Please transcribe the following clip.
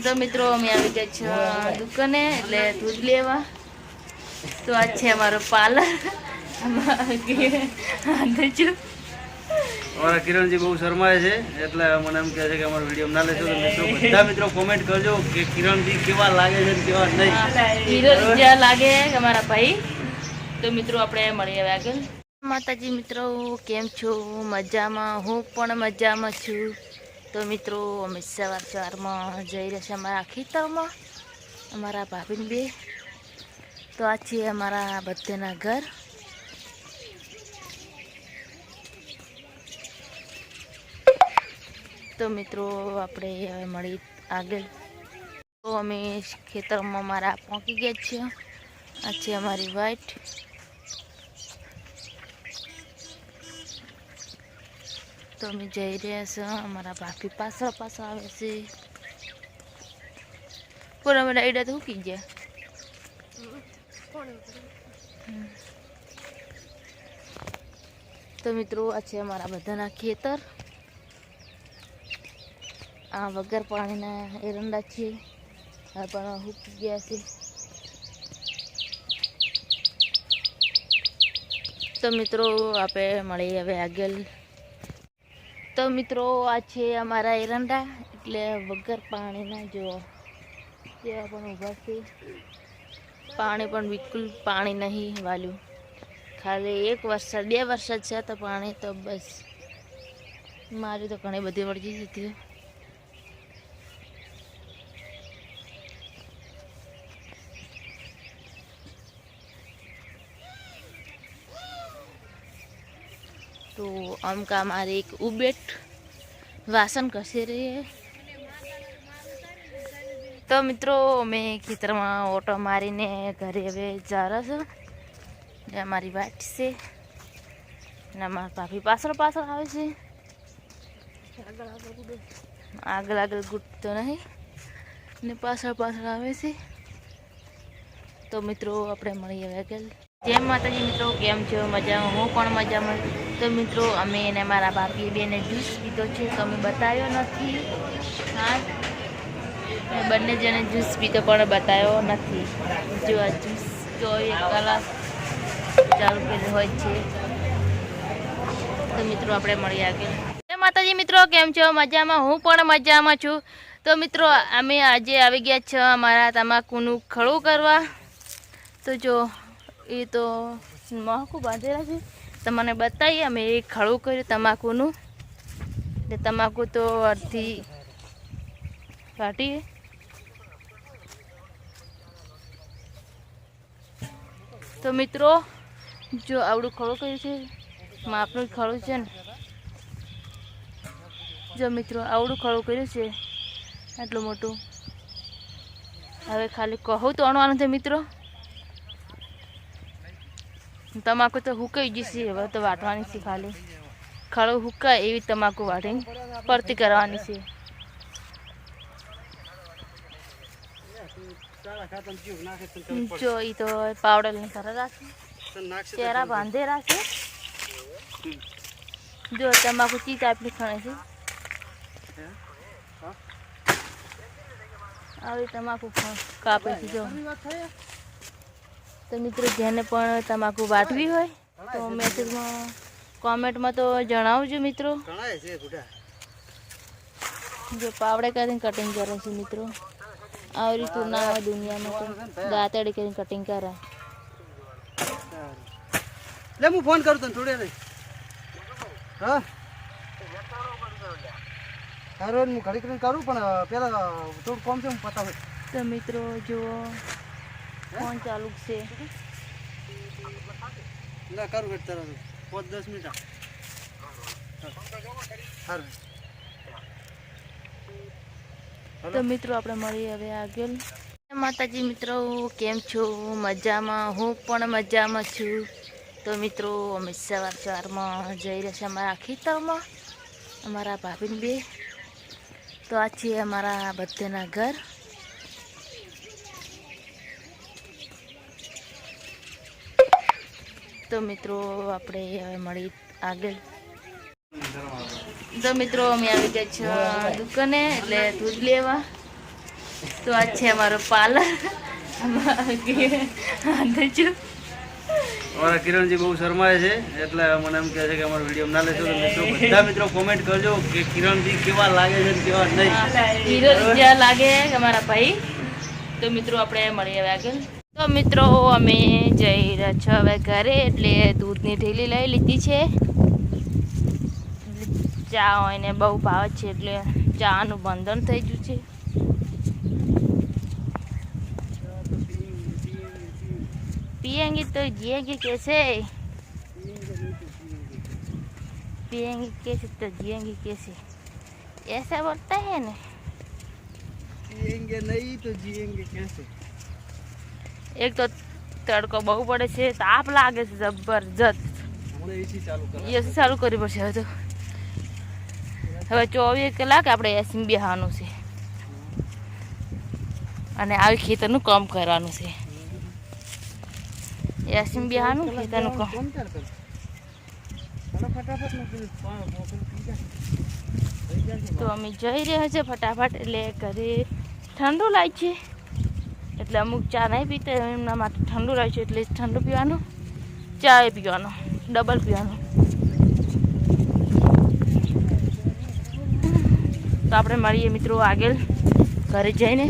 તો મિત્રો અમે આવી ગયા છે દુકાને એટલે દૂધ લેવા. તો આ છે અમારો પાર્લર. અમારા કિરણજી બહુ શરમાય છે એટલે મને એમ કહે છે કે અમારો વિડીયો ના લેશો. તો મિત્રો બધા મિત્રો કોમેન્ટ કરજો કે કિરણજી કેવા લાગે છે કેવા નહીં. કિરણ જ્યાં લાગે અમારા ભાઈ. તો મિત્રો આપણે મળીએ હવે આગળ. માતાજી મિત્રો કેમ છો? મજામાં? હું પણ મજામાં છું. તો મિત્રો અમે સવારમાં જઈ રહ્યા છે અમારા ખેતરમાં, અમારા ભાભીને બે. તો આ છે અમારા બધાના ઘર. તો મિત્રો આપણે હવે મળી આગળ. તો અમે ખેતરમાં અમારા પહોંચી ગયા છીએ. આ છે અમારી વાઈટ. તો અમે જઈ રહ્યા છે. અમારા ભાભી પાછળ આવે છે. પૂરા બધા એડા તો ઉકી ગયા. તો મિત્રો આ છે અમારા બધાના ખેતર. આ વગર પાણીના એરંડા છે, આ પણ ઉકી ગયા છે. તો મિત્રો આપણે મળીએ હવે આગળ. તો મિત્રો આ છે અમારા એરંડા, એટલે વગર પાણીના જો ત્યાં પણ ઊભા છે. પાણી પણ બિલકુલ પાણી નહીં વાલ્યું, ખાલી 1 વરસાદ 2 વરસાદ છે તો પાણી તો બસ. મારી તો ઘણી બધી મરજી હતી. તો આમ કા મારે એક ઉબેટ વાસણ કસી રહી હે. તો મિત્રો અમે ખેતરમાં ઓટો મારીને ઘરે હવે જા રહ્યા છે. અમારી વાટ છે ને અમારા ભાભી પાછળ આવે છે. આગળ ગુટતો નહીં ને પાછળ આવે છે. તો મિત્રો આપણે મળીએ હવે આગળ. જય માતાજી મિત્રો, કેમ છો? મજામાં? હું પણ મજામાં. તો મિત્રો અમે એને મારા ભાભી બેને જ્યુસ પીધો છે તો અમે બતાવ્યો નથી. હા, બંને જણે જ્યુસ પીધો પણ બતાવ્યો નથી. જો આ જ્યુસ 24 કલાક ચાલુ કરેલું હોય છે. તો મિત્રો આપણે મળીએ આગળ. જય માતાજી મિત્રો, કેમ છો? મજામાં? હું પણ મજામાં છું. તો મિત્રો અમે આજે આવી ગયા છે અમારા તમાકુનું ખળું કરવા. તો જો એ તો માકુ બાંધેલા છે. તમને બતાવીએ અમે એ ખળું કર્યું તમાકુનું. તમાકુ તો અડધી કાઢીએ. તો મિત્રો જો આવડું ખળું કર્યું છે, માપનું ખળું છે ને. જો મિત્રો આવડું ખળું કર્યું છે, આટલું મોટું. હવે ખાલી કહું તો અણવાનું છે મિત્રો. તમાકુ તો હુકાઈ જશે, હવે તો વાટવાની છે. ખાલી ખળું હુકાય એવી તમાકુ વાટીને પરતી કરવાની છે. જો એ તો પાવડર ને કરે રાખે, ચહેરા બાંધે રાખે. જો તમાકુ ચીજ આપણી ખણે છે. આવી તમાકુ કાપે છે. જો તો મિત્રો જેને પણ તમાકુ વાટવી હોય તો મેસેજમાં કોમેન્ટમાં તો જણાવજો મિત્રો. જો પાવડે કરીને કટિંગ કરે છે મિત્રો. આવી રીતું ના હોય દુનિયામાં, તો દાંતડી કરીને કટિંગ કરે. લે હું ફોન કરું તને થોડી રે. હા હારો હું ઘડી કરીને કરું, પણ પેલા થોડું કોમ છે હું પતાવે. તો મિત્રો જુઓ ફોન ચાલુ છે. લે કરું વેટ તરત 5-10 મિનિટ. તો મિત્રો આપણે મળીએ હવે આગળ. માતાજી મિત્રો, કેમ છો? મજામાં? હું પણ મજામાં છું. તો મિત્રો અમે સવારમાં જઈ રહ્યા છે અમારા ખેતરમાં, અમારા ભાભીને બે. તો આ છે અમારા બધાના ઘર. તો મિત્રો આપણે હવે મળી આગળ. તો મિત્રો અમે આવી ગયા છે દુકાને એટલે દૂધ લેવા. તો આ છે અમારો પાર્લર અમારા કિરણજી બહુ શરમાય છે એટલે મને એમ કહે છે કે અમારો વિડીયો ના લેશો તો મિત્રો બધા મિત્રો કોમેન્ટ કરજો કે કિરણજી કેવા લાગે છે ને કેવા નહીં. હીરો જ્યાં લાગે અમારા ભાઈ. તો મિત્રો આપણે મળીએ હવે આગળ. તો મિત્રો અમે જઈ રહ્યા છો હવે ઘરે, એટલે દૂધની થેલી લઈ લીધી છે. ચા હોય ને બહુ ભાવે છે એટલે ચાનું બંધન થઈ ગયું છે. पियेंगे तो जिएंगे कैसे, पियेंगे कैसे तो जिएंगे कैसे, ऐसा बोलता है ना. पिएंगे नहीं तो जिएंगे कैसे. एक तो तड़को બહુ પડે છે, તાપ લાગે છે જબરજસ્ત. હમણાં એસી ચાલુ કરો. એસી ચાલુ કરવી પડશે હવે તો. હવે 24 કલાક આપણે એસી બેસવાનું છે અને આવી ખેતરનું કામ કરવાનું છે. એસી બેસવાનું ખેતરનું કામ. તો અમે જઈ રહ્યા છે ફટાફટ, એટલે ઘરે ઠંડુ લાગે છે એટલે અમુક ચા નહીં પીતા, એમના માટે ઠંડુ લાગે છે એટલે ઠંડુ પીવાનું, ચા પીવાનો, ડબલ પીવાનું. તો આપણે મળીએ મિત્રો આગળ ઘરે જઈને.